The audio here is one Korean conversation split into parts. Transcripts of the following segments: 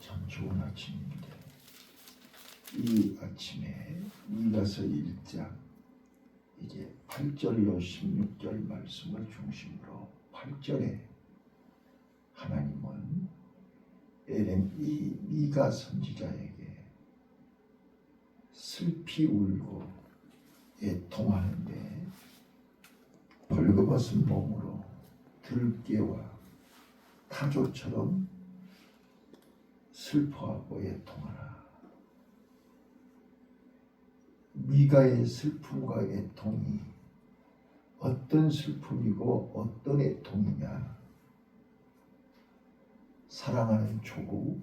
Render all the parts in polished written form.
참 좋은 아침입니다. 이 아침에 미가서 1장 이제 8절로 16절 말씀을 중심으로 8절에 하나님은 이 미가 선지자에게 슬피 울고 애통하는데 벌거벗은 몸으로 들깨와 타조처럼 슬퍼하고 애통하라. 미가의 슬픔과 애통이 어떤 슬픔이고 어떤 애통이냐? 사랑하는 조국,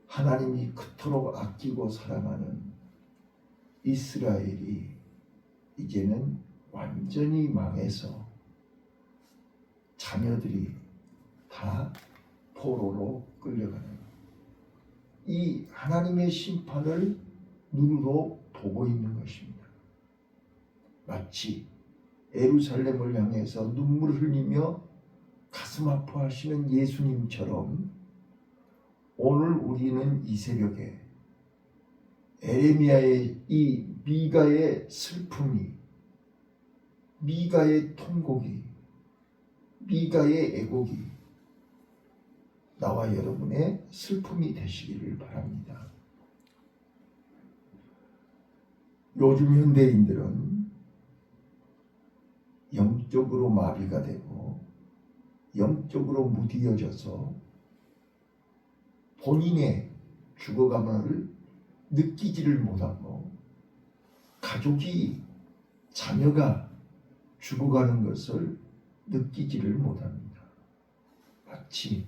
하나님이 그토록 아끼고 사랑하는 이스라엘이 이제는 완전히 망해서 자녀들이 다 포로로 끌려가는 이 하나님의 심판을 눈으로 보고 있는 것입니다. 마치 예루살렘을 향해서 눈물을 흘리며 가슴 아파하시는 예수님처럼 오늘 우리는 이 새벽에 에레미야의 이 미가의 슬픔이, 미가의 통곡이, 미가의 애곡이 나와 여러분의 슬픔이 되시기를 바랍니다. 요즘 현대인들은 영적으로 마비가 되고 영적으로 무디어져서 본인의 죽어감을 느끼지를 못하고 가족이, 자녀가 죽어가는 것을 느끼지를 못합니다. 마치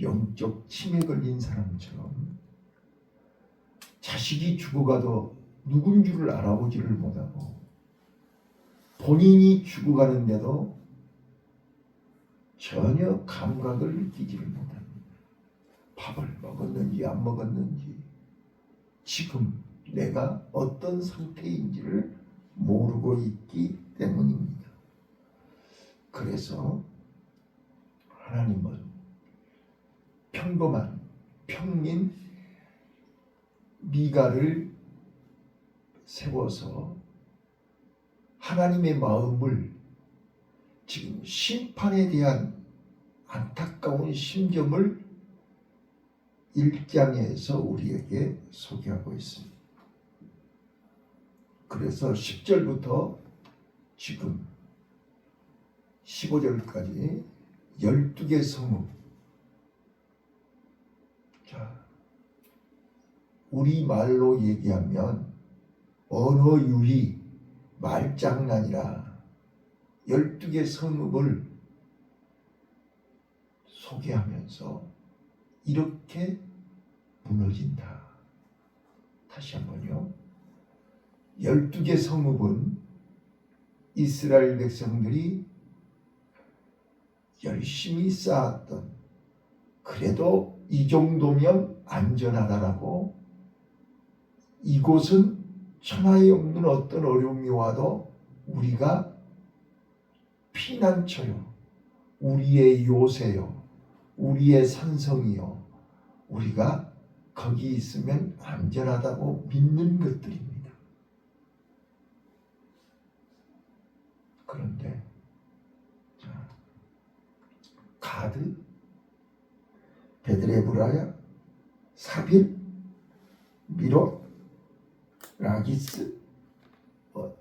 영적 침에 걸린 사람처럼 자식이 죽어가도 누군 줄을 알아보지를 못하고 본인이 죽어가는데도 전혀 감각을 느끼지를 못합니다. 밥을 먹었는지 안 먹었는지, 지금 내가 어떤 상태인지를 모르고 있기 때문입니다. 그래서 하나님은 평범한 평민 미가를 세워서 하나님의 마음을 지금 심판에 대한 안타까운 심정을 1장에서 우리에게 소개하고 있습니다. 그래서 10절부터 지금 15절까지 12개 성읍. 자, 우리 말로 얘기하면 언어 유희, 말장난이라 12개 성읍을 소개하면서 이렇게 무너진다. 다시 한번요. 12개 성읍은 이스라엘 백성들이 열심히 쌓았던, 그래도 이 정도면 안전하다라고, 이곳은 천하에 없는 어떤 어려움이 와도 우리가 피난처요, 우리의 요새요, 우리의 산성이요, 우리가 거기 있으면 안전하다고 믿는 것들입니다. 그런데 자, 가드, 베드레브라야, 사빌, 미롯, 라기스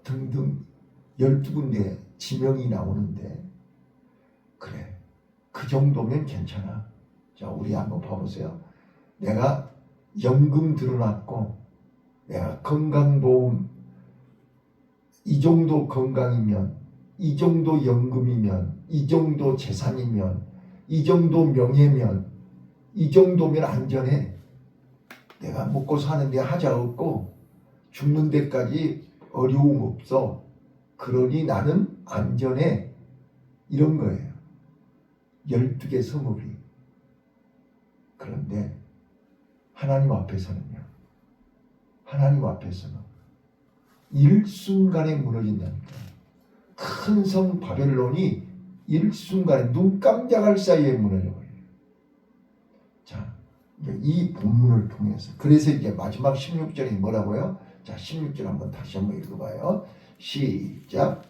등등 12군데 지명이 나오는데, 그래, 그 정도면 괜찮아. 자, 우리 한번 봐보세요. 내가 연금 들어놨고 내가 건강보험 이 정도 건강이면, 이 정도 연금이면, 이 정도 재산이면, 이 정도 명예면, 이 정도면 안전해. 내가 먹고 사는데 하자 없고 죽는 데까지 어려움 없어. 그러니 나는 안전해. 이런 거예요. 12개 성읍이. 그런데 하나님 앞에서는요, 하나님 앞에서는 일순간에 무너진다니까. 큰 성 바벨론이 일순간에 눈 깜짝할 사이에 무너져 버려요. 자, 이 본문을 통해서 그래서 이제 마지막 16절이 뭐라고요? 자, 16절 한번 다시 한번 읽어봐요. 시작.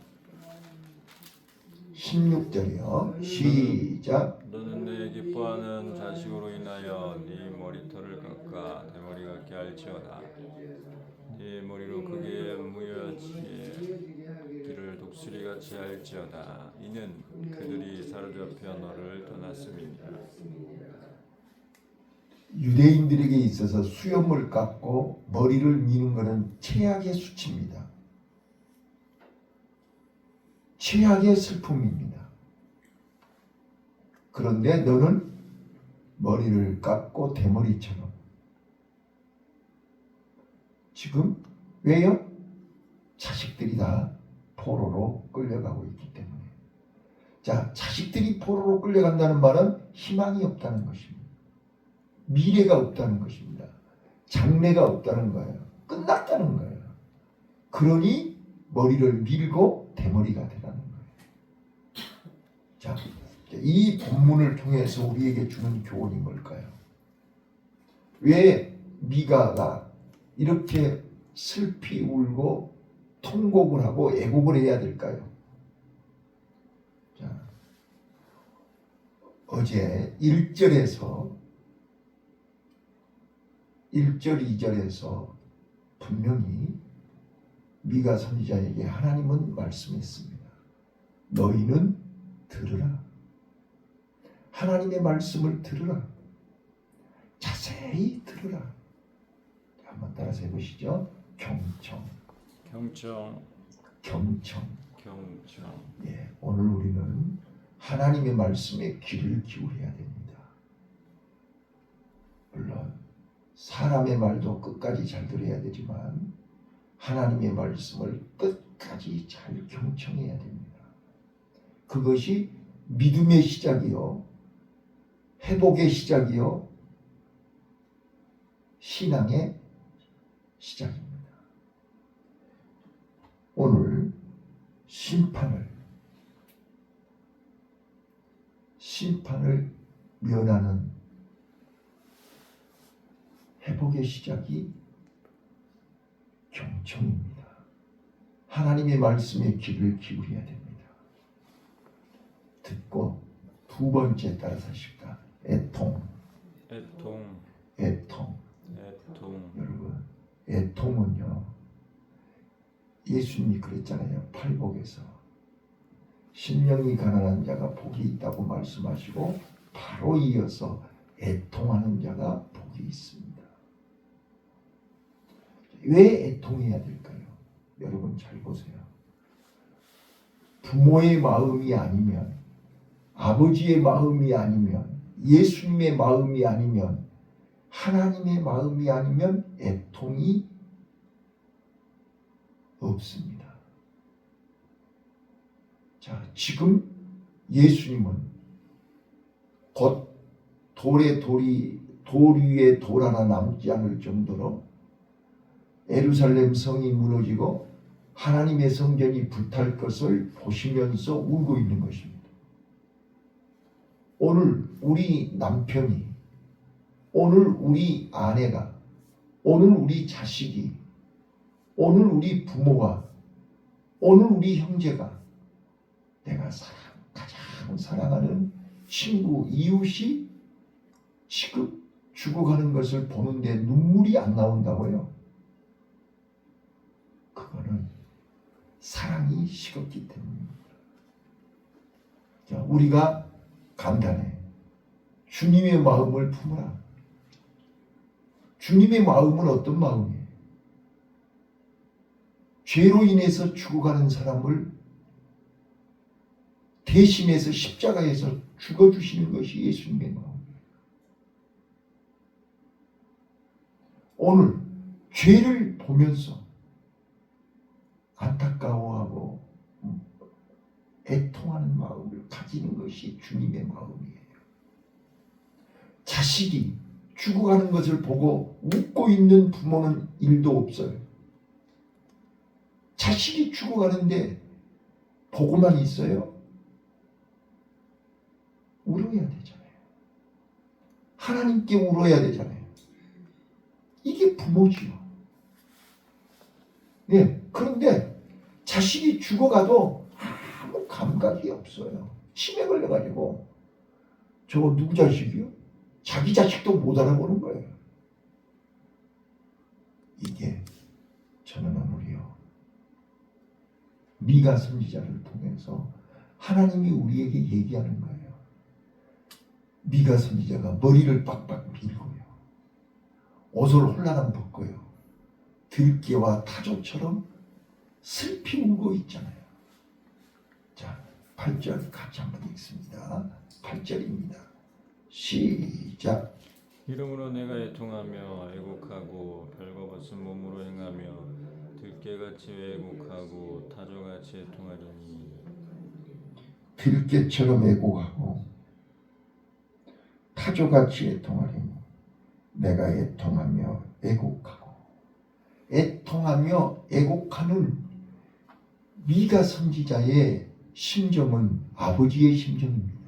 16절이요. 시작. 너는 내 기뻐하는 자식으로 인하여 네 머리털을 깎아 대머리 같게 할지어다. 네 머리로 크게 무여지게 길을 독수리같이 할지어다. 이는 그들이 사로잡혀 너를 떠났음이니라. 유대인들에게 있어서 수염을 깎고 머리를 미는 것은 최악의 수치입니다. 최악의 슬픔입니다. 그런데 너는 머리를 깎고 대머리처럼 지금 왜요? 자식들이 다 포로로 끌려가고 있기 때문에. 자, 자식들이 포로로 끌려간다는 말은 희망이 없다는 것입니다. 미래가 없다는 것입니다. 장래가 없다는 거예요. 끝났다는 거예요. 그러니 머리를 밀고 대머리가 되라는 거예요. 자, 이 본문을 통해서 우리에게 주는 교훈이 뭘까요? 왜 미가가 이렇게 슬피 울고 통곡을 하고 애곡을 해야 될까요? 자, 어제 1절, 2절에서 분명히 미가 선지자에게 하나님은 말씀했습니다. 너희는 들으라. 하나님의 말씀을 들으라. 자세히 들으라. 한번 따라서 해보시죠. 경청. 예, 오늘 우리는 하나님의 말씀에 귀를 기울여야 됩니다. 물론 사람의 말도 끝까지 잘 들어야 되지만 하나님의 말씀을 끝까지 잘 경청해야 됩니다. 그것이 믿음의 시작이요, 회복의 시작이요, 신앙의 시작입니다. 오늘 심판을 면하는 회복의 시작이 경청입니다. 하나님의 말씀에 귀를 기울여야 됩니다. 듣고 두 번째 따라서 하십니다. 애통. 여러분, 애통은요, 예수님이 그랬잖아요. 팔복에서 심령이 가난한 자가 복이 있다고 말씀하시고 바로 이어서 애통하는 자가 복이 있습니다. 왜 애통해야 될까요? 여러분 잘 보세요. 부모의 마음이 아니면, 아버지의 마음이 아니면, 예수님의 마음이 아니면, 하나님의 마음이 아니면 애통이 없습니다. 자, 지금 예수님은 곧 돌 위에 돌 하나 남지 않을 정도로 예루살렘 성이 무너지고 하나님의 성전이 불탈 것을 보시면서 울고 있는 것입니다. 오늘 우리 남편이, 오늘 우리 아내가, 오늘 우리 자식이, 오늘 우리 부모가, 오늘 우리 형제가, 내가 가장 사랑하는 친구, 이웃이 지금 죽어가는 것을 보는데 눈물이 안 나온다고요? 그거는 사랑이 식었기 때문입니다. 자, 우리가 간단해. 주님의 마음을 품으라. 주님의 마음은 어떤 마음이에요? 죄로 인해서 죽어가는 사람을 대신해서 십자가에서 죽어주시는 것이 예수님의 마음이에요. 오늘 죄를 보면서 안타까워하고 애통하는 마음을 가지는 것이 주님의 마음이에요. 자식이 죽어가는 것을 보고 웃고 있는 부모는 일도 없어요. 자식이 죽어가는데 보고만 있어요? 울어야 되잖아요. 하나님께 울어야 되잖아요. 이게 부모지요. 예, 그런데 자식이 죽어가도 아무 감각이 없어요. 치매 걸려가지고 저거 누구 자식이요? 자기 자식도 못 알아보는 거예요. 이게 저는 오늘요 미가 선지자를 통해서 하나님이 우리에게 얘기하는 거예요. 미가 선지자가 머리를 빡빡 밀고요, 옷을 홀라당 벗고요, 들깨와 타조처럼 슬피 울고 있잖아요. 자, 8절 같이 한번 읽습니다. 8절입니다. 시작. 이름으로 내가 애통하며 애곡하고 별거벗은 몸으로 행하며 들깨같이 애곡하고 타조같이 애통하리니. 들깨처럼 애곡하고 타조같이 애통하리니 내가 애통하며 애곡하고. 애통하며 애곡하는 미가 선지자의 심정은 아버지의 심정입니다.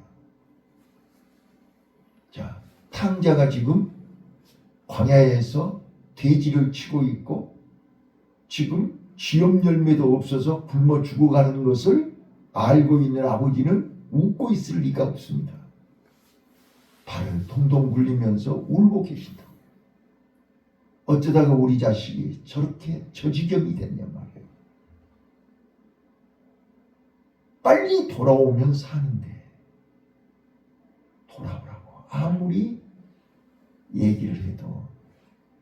자, 탕자가 지금 광야에서 돼지를 치고 있고 지금 지업 열매도 없어서 굶어 죽어가는 것을 알고 있는 아버지는 웃고 있을 리가 없습니다. 발을 동동 굴리면서 울고 계신다. 어쩌다가 우리 자식이 저렇게 저지경이 됐냐 말이에요. 빨리 돌아오면 사는데 돌아오라고 아무리 얘기를 해도,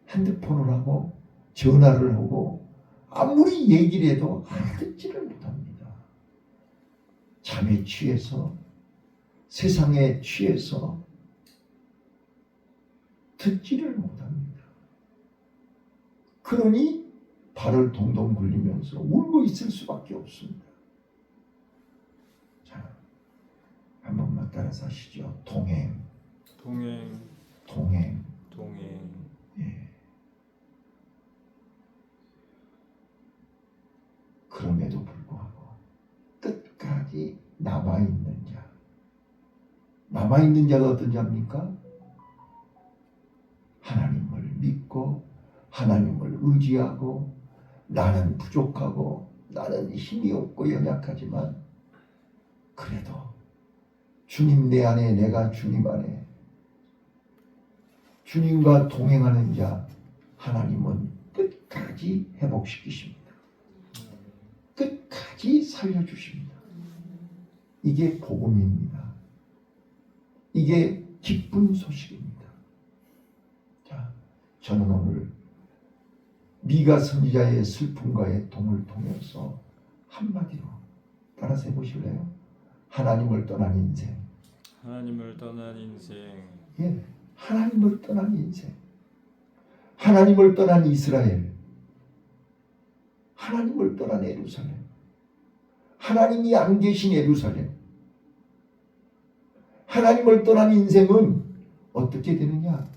핸드폰을 하고 전화를 하고 아무리 얘기를 해도 알아듣지를 못합니다. 잠에 취해서, 세상에 취해서 듣지를 못합니다. 그러니 발을 동동 굴리면서 울고 있을 수밖에 없습니다. 자, 한 번만 따라서 하시죠. 동행, 동행, 동행, 동행. 예. 그럼에도 불구하고 끝까지 남아있는 자. 남아있는 자가 어떤 자입니까? 하나님을 믿고 하나님을 의지하고, 나는 부족하고 나는 힘이 없고 연약하지만 그래도 주님 내 안에, 내가 주님 안에, 주님과 동행하는 자 하나님은 끝까지 회복시키십니다. 끝까지 살려주십니다. 이게 복음입니다. 이게 기쁜 소식입니다. 자, 저는 오늘 미가 선지자의 슬픔과 애통을 통해서 한마디로 따라서 해보실래요? 하나님을 떠난 인생. 하나님을 떠난 인생. 예, 하나님을 떠난 인생. 하나님을 떠난 이스라엘. 하나님을 떠난 예루살렘. 하나님이 안 계신 예루살렘. 하나님을 떠난 인생은 어떻게 되느냐?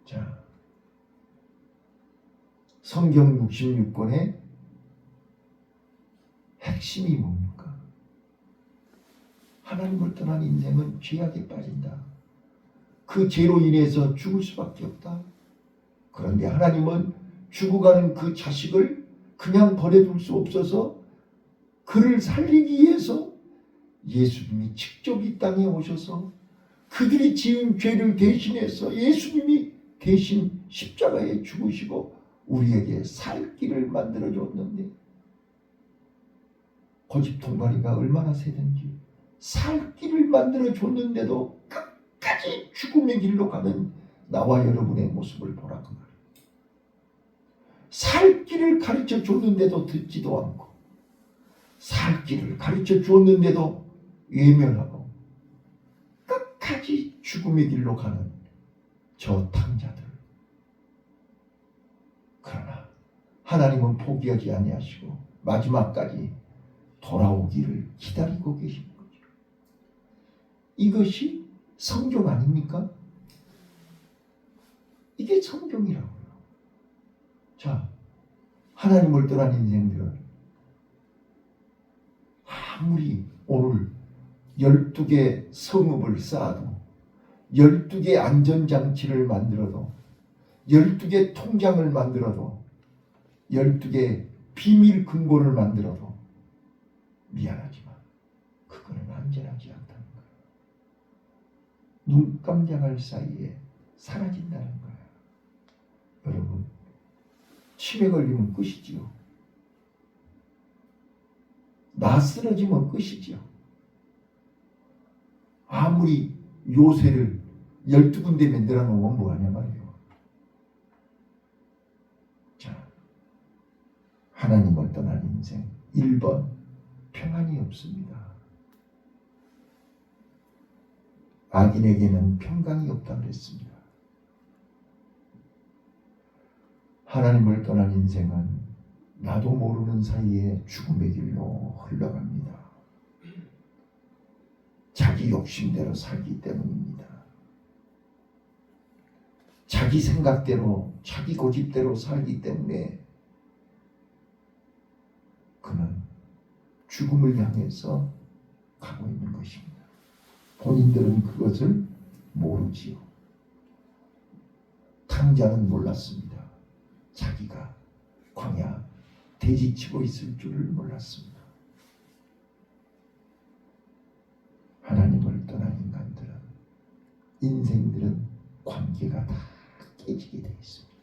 자, 성경 66권의 핵심이 뭡니까? 하나님을 떠난 인생은 죄악에 빠진다. 그 죄로 인해서 죽을 수밖에 없다. 그런데 하나님은 죽어가는 그 자식을 그냥 버려둘 수 없어서 그를 살리기 위해서 예수님이 직접 이 땅에 오셔서 그들이 지은 죄를 대신해서 예수님이 대신 십자가에 죽으시고 우리에게 살 길을 만들어 줬는데, 고집통가리가 얼마나 세든지 살 길을 만들어 줬는데도 끝까지 죽음의 길로 가는 나와 여러분의 모습을 보라 그 말이에요. 살 길을 가르쳐 줬는데도 듣지도 않고, 살 길을 가르쳐 주었는데도 외면하고 끝까지 죽음의 길로 가는 저 탕자들. 그러나 하나님은 포기하지 아니하시고 마지막까지 돌아오기를 기다리고 계신 거죠. 이것이 성경 아닙니까? 이게 성경이라고요. 자, 하나님을 떠난 인생들은 아무리 오늘 12개 성읍을 쌓아도, 12개 안전장치를 만들어도 12개 통장을 만들어도 12개 비밀 금고를 만들어도 미안하지만 그거는 안전하지 않다는 거예요. 눈 깜짝할 사이에 사라진다는 거예요. 여러분, 치매 걸리면 끝이지요. 나 쓰러지면 끝이지요. 아무리 요새를 12군데 만들어 놓으면 뭐하냐 말이에요. 자, 하나님을 떠난 인생 1번, 평안이 없습니다. 악인에게는 평강이 없다고 그랬습니다. 하나님을 떠난 인생은 나도 모르는 사이에 죽음의 길로 흘러갑니다. 자기 욕심대로 살기 때문입니다. 자기 생각대로, 자기 고집대로 살기 때문에 그는 죽음을 향해서 가고 있는 것입니다. 본인들은 그것을 모르지요. 탕자는 몰랐습니다. 자기가 광야 대지치고 있을 줄을 몰랐습니다. 하나님을 떠난 인간들은, 인생들은 관계가 다 깨지게 되어 있습니다.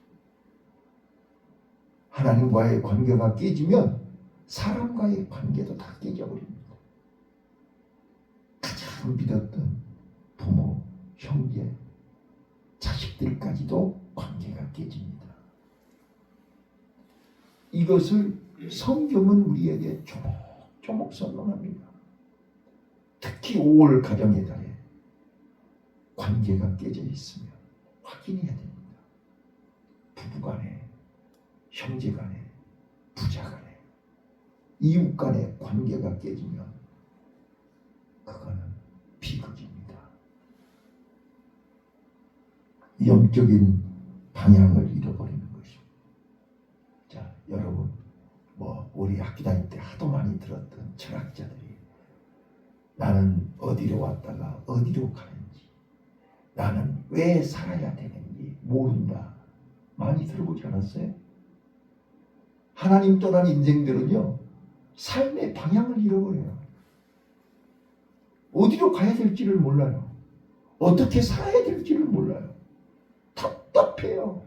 하나님과의 관계가 깨지면 사람과의 관계도 다 깨져버립니다. 가장 믿었던 부모, 형제, 자식들까지도 관계가 깨집니다. 이것을 성경은 우리에게 조목조목 선언합니다. 특히 5월 가정의 달에 관계가 깨져 있으면 확인해야 됩니다. 부부간에, 형제간에, 부자간에, 이웃간에 관계가 깨지면 그거는 비극입니다. 영적인 방향을 잃어버리는 것입니다. 자, 여러분, 우리 학교 다닐 때 하도 많이 들었던 철학자들이 나는 어디로 왔다가 어디로 가는지, 나는 왜 살아야 되는지 모른다. 많이 들어보지 않았어요? 하나님 떠난 인생들은요, 삶의 방향을 잃어버려요. 어디로 가야 될지를 몰라요. 어떻게 살아야 될지를 몰라요. 답답해요.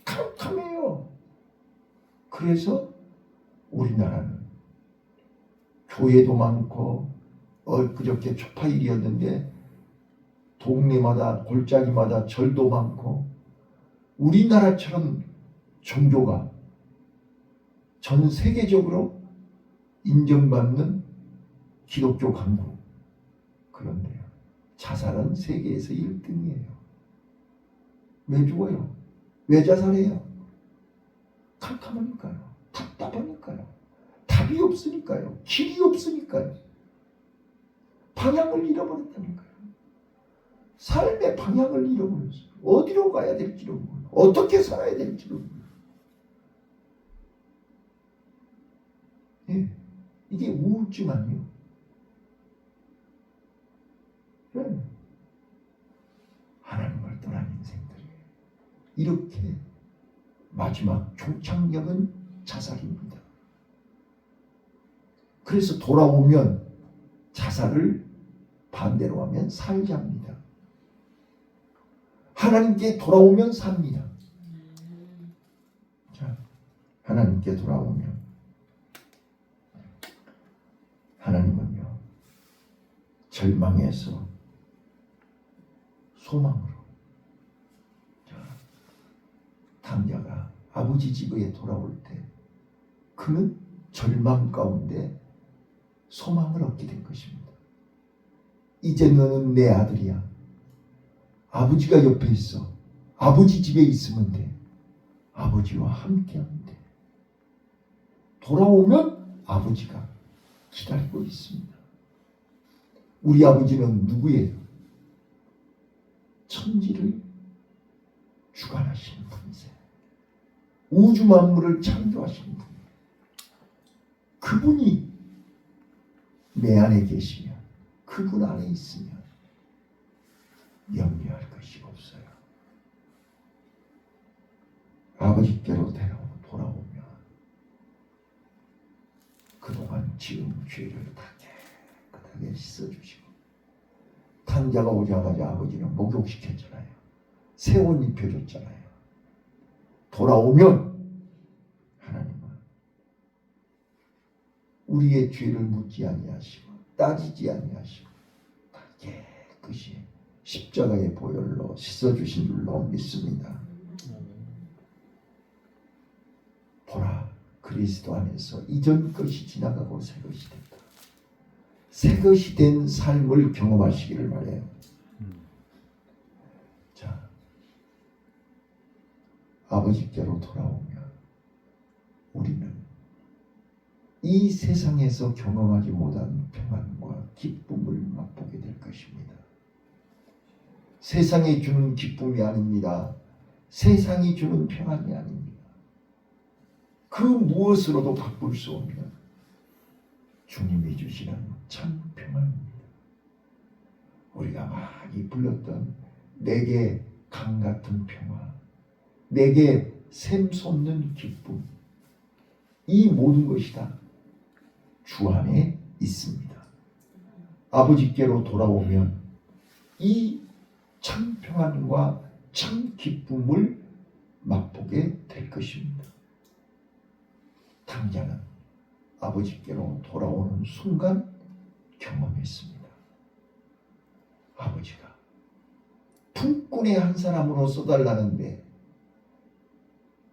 캄캄해요. 그래서 우리나라는 교회도 많고, 그저께 초파일이었는데 동네마다 골짜기마다 절도 많고, 우리나라처럼 종교가 전 세계적으로 인정받는 기독교 강국, 그런데요, 자살은 세계에서 1등이에요. 왜 죽어요? 왜 자살해요? 캄캄하니까요. 답답하니까요. 답이 없으니까요. 길이 없으니까요. 방향을 잃어버렸다니까요. 삶의 방향을 잃어버렸어요. 어디로 가야 될지를 몰라. 어떻게 살아야 될지를 몰라. 예, 이게 우울증 아니에요? 네. 하나님을 떠난 인생들이 이렇게 마지막 종착역은 자살입니다. 그래서 돌아오면 자살을 반대로 하면 살자입니다. 하나님께 돌아오면 삽니다. 자, 하나님께 돌아오면 하나님은요, 절망에서 소망으로, 자, 탕자가 아버지 집에 돌아올 때 그는 절망 가운데 소망을 얻게 된 것입니다. 이제 너는 내 아들이야. 아버지가 옆에 있어. 아버지 집에 있으면 돼. 아버지와 함께 하면 돼. 돌아오면 아버지가 기다리고 있습니다. 우리 아버지는 누구예요? 천지를 주관하시는 분이세요. 우주 만물을 창조하시는 분이에요. 그분이 내 안에 계시면, 그분 안에 있으면 영리하게 것이 없어요. 아버지께로 돌아오면 그동안 지은 죄를 다 깨끗하게 씻어주시고, 탕자가 오자마자 아버지는 목욕시켰잖아요. 새 옷 입혀줬잖아요. 돌아오면 하나님은 우리의 죄를 묻지 아니하시고 따지지 아니하시고 다 깨끗이 십자가의 보혈로 씻어주신 줄로 믿습니다. 보라, 그리스도 안에서 이전 것이 지나가고 새 것이 됐다. 새 것이 된 삶을 경험하시기를 바라요. 자, 아버지께로 돌아오면 우리는 이 세상에서 경험하지 못한 평안과 기쁨을 맛보게 될 것입니다. 세상이 주는 기쁨이 아닙니다. 세상이 주는 평안이 아닙니다. 그 무엇으로도 바꿀 수 없는 주님이 주시는 참 평안입니다. 우리가 많이 불렀던 내게 강 같은 평화, 내게 샘솟는 기쁨, 이 모든 것이 다 주 안에 있습니다. 아버지께로 돌아오면 이 참 평안과 참 기쁨을 맛보게 될 것입니다. 탕자는 아버지께로 돌아오는 순간 경험했습니다. 아버지가 품꾼의 한 사람으로 써달라는데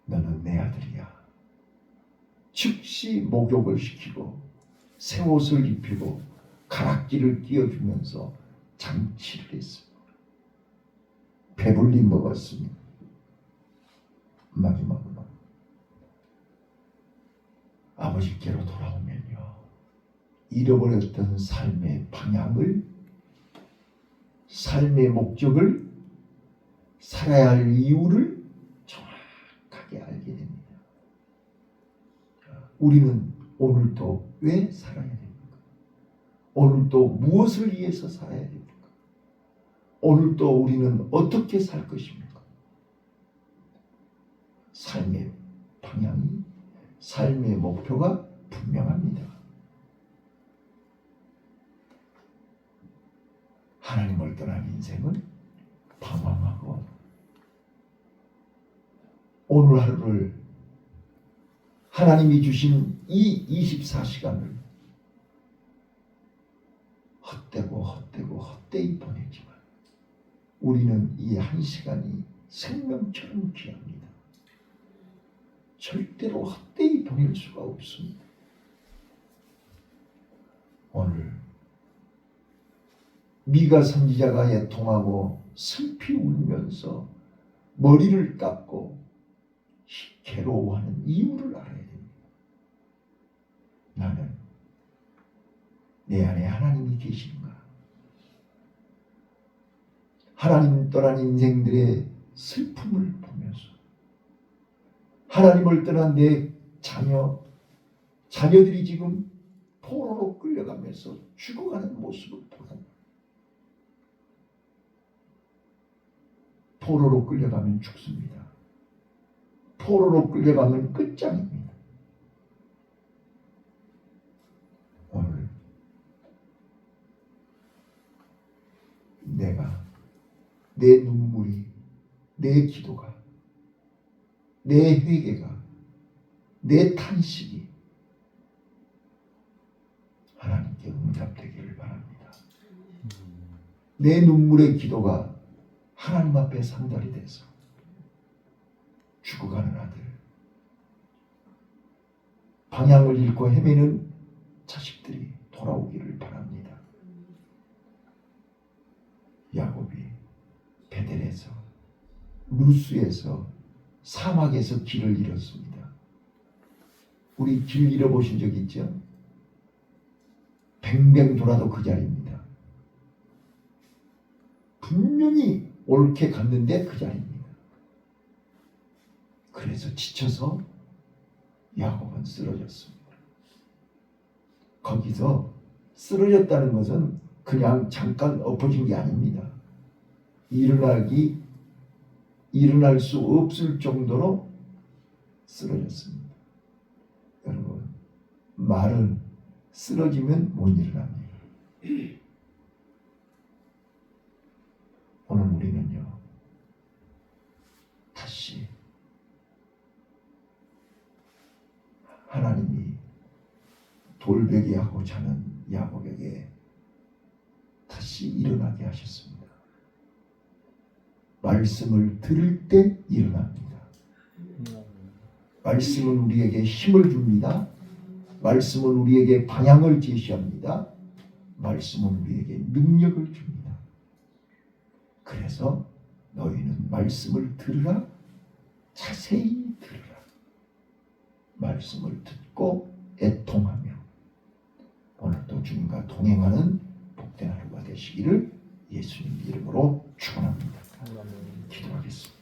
너는 내 아들이야. 즉시 목욕을 시키고 새 옷을 입히고 가락지를 끼워주면서 잔치를 했습니다. 배불리 먹었습니다. 마지막으로 아버지께로 돌아오면요, 잃어버렸던 삶의 방향을, 삶의 목적을, 살아야 할 이유를 정확하게 알게 됩니다. 우리는 오늘도 왜 살아야 됩니까? 오늘도 무엇을 위해서 살아야 됩니까? 오늘도 우리는 어떻게 살 것입니까? 삶의 방향이, 삶의 목표가 분명합니다. 하나님을 떠난 인생은 방황하고 오늘 하루를, 하나님이 주신 이 24시간을 헛되이 보내지만 우리는 이 한 시간이 생명처럼 귀합니다. 절대로 헛되이 보낼 수가 없습니다. 오늘 미가 선지자가 애통하고 슬피 울면서 머리를 깎고 괴로워하는 이유를 알아야 됩니다. 나는 내 안에 하나님이 계신가? 하나님 떠난 인생들의 슬픔을 보면서 하나님을 떠난 내 자녀들이 지금 포로로 끌려가면서 죽어가는 모습을 보라. 포로로 끌려가면 죽습니다. 포로로 끌려가면 끝장입니다. 오늘 내 눈물이, 내 기도가, 내 회개가, 내 탄식이 하나님께 응답되기를 바랍니다. 내 눈물의 기도가 하나님 앞에 상달이 돼서 죽어가는 아들, 방향을 잃고 헤매는 자식들이 돌아오기를 바랍니다. 야곱이 베델에서, 루스에서, 사막에서 길을 잃었습니다. 우리 길 잃어보신 적 있죠? 뱅뱅 돌아도 그 자리입니다. 분명히 옳게 갔는데 그 자리입니다. 그래서 지쳐서 야곱은 쓰러졌습니다. 거기서 쓰러졌다는 것은 그냥 잠깐 엎어진 게 아닙니다. 일어날 수 없을 정도로 쓰러졌습니다. 여러분, 말은 쓰러지면 못 일어납니다. 오늘 우리는요, 다시 하나님이 돌베개하고 자는 야곱에게 다시 일어나게 하셨습니다. 말씀을 들을 때 일어납니다. 말씀은 우리에게 힘을 줍니다. 말씀은 우리에게 방향을 제시합니다. 말씀은 우리에게 능력을 줍니다. 그래서 너희는 말씀을 들으라, 자세히 들으라. 말씀을 듣고 애통하며 오늘도 주님과 동행하는 복된 하루가 되시기를 예수님 이름으로 축원합니다. 기도하겠습니다.